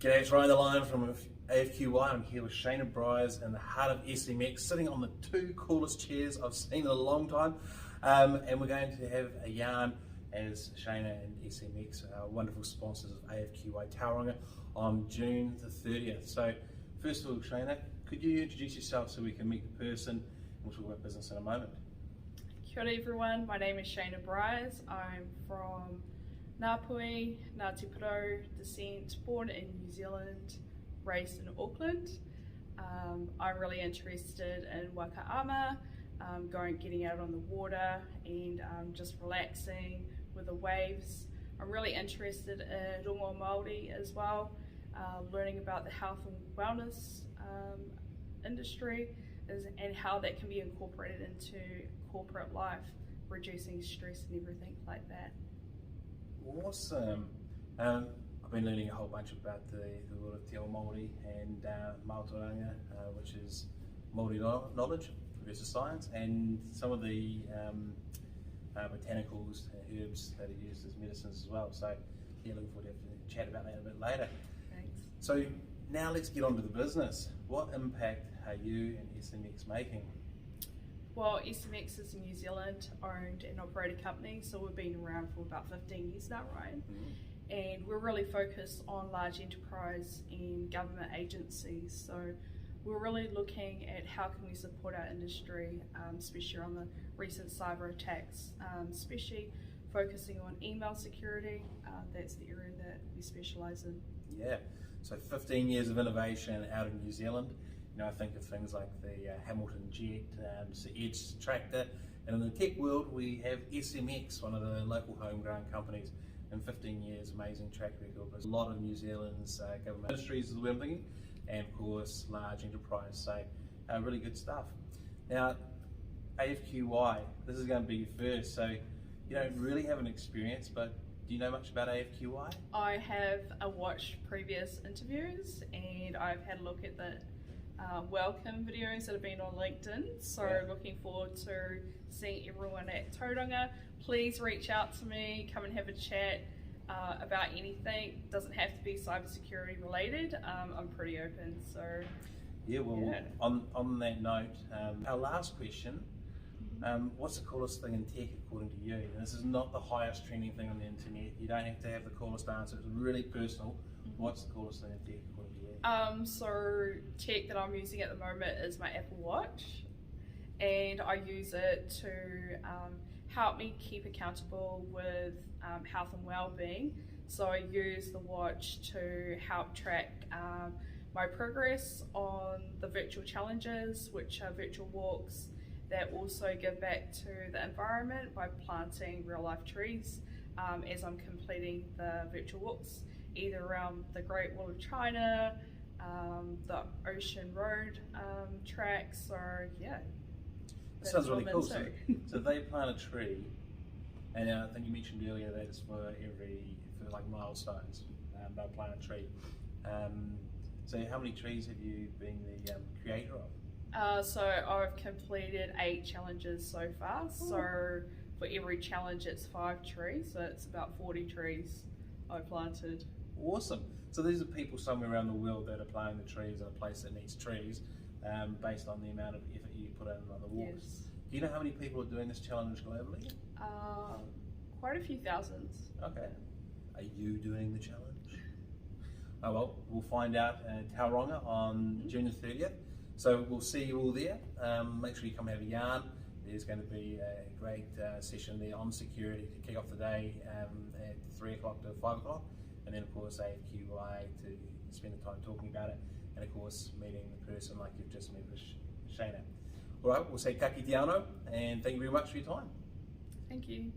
G'day, it's Ryan the Lion from AFQY. I'm here with Shayna Bryers in the heart of SMX, sitting on the two coolest chairs I've seen in a long time. And we're going to have a yarn as Shayna and SMX, our wonderful sponsors of AFQY Tauranga, on June the 30th. So, first of all, Shayna, could you introduce yourself so we can meet the person, and we'll talk about business in a moment. Kia ora everyone, my name is Shayna Bryers. I'm from Ngāpuhi, Ngāti Porou descent, born in New Zealand, raised in Auckland. I'm really interested in Waka-ama, getting out on the water and just relaxing with the waves. I'm really interested in Rongoā Māori as well, learning about the health and wellness industry and how that can be incorporated into corporate life, reducing stress and everything like that. Awesome. I've been learning a whole bunch about the world of Te Ao Māori and Mātauranga, which is Māori knowledge versus science, and some of the botanicals and herbs that are used as medicines as well. So yeah, looking forward to chat about that a bit later. Thanks. So now let's get on to the business. What impact are you and SMX making? Well, SMX is a New Zealand owned and operated company, so we've been around for about 15 years now, Ryan. And we're really focused on large enterprise and government agencies. So we're really looking at how can we support our industry, especially on the recent cyber attacks, especially focusing on email security. That's the area that we specialise in. Yeah, so 15 years of innovation out of New Zealand. You know, I think of things like the Hamilton Jet, the Edge tractor, and in the tech world we have SMX, one of the local homegrown companies. In 15 years, amazing track record. There's a lot of New Zealand's government ministries is the way I'm thinking, and of course large enterprise, so really good stuff. Now, AFQY, this is going to be your first, so you don't really have an experience, but do you know much about AFQY? I have watched previous interviews and I've had a look at the welcome videos that have been on LinkedIn, so yeah. Looking forward to seeing everyone at Tauranga. Please reach out to me, come and have a chat about anything. Doesn't have to be cybersecurity related. I'm pretty open, so yeah. Well, yeah. On that note, our last question, what's the coolest thing in tech according to you? And this is not the highest trending thing on the internet. You don't have to have the coolest answer. It's really personal. What's the coolest thing in tech according to you? So tech that I'm using at the moment is my Apple Watch, and I use it to help me keep accountable with health and well-being. So I use the watch to help track my progress on the virtual challenges, which are virtual walks that also give back to the environment by planting real-life trees as I'm completing the virtual walks, either around the Great Wall of China, the Ocean Road tracks, so yeah. That sounds really cool. So they plant a tree, and I think you mentioned earlier that it's for like milestones. They'll plant a tree. So how many trees have you been the creator of? So I've completed 8 challenges so far. Ooh. So for every challenge it's 5 trees, so it's about 40 trees I've planted. Awesome. So these are people somewhere around the world that are planting the trees in a place that needs trees, based on the amount of effort you put in on the walks. Yes. Do you know how many people are doing this challenge globally? Quite a few thousands. Okay. Are you doing the challenge? Oh well, we'll find out in Tauranga on June the 30th. So we'll see you all there. Make sure you come have a yarn. There's going to be a great session there on security to kick off the day at 3 o'clock to 5 o'clock. And then of course AFQY to spend the time talking about it, and of course meeting the person like you've just met with Shayna. Alright, we'll say ka kite anō, and thank you very much for your time. Thank you.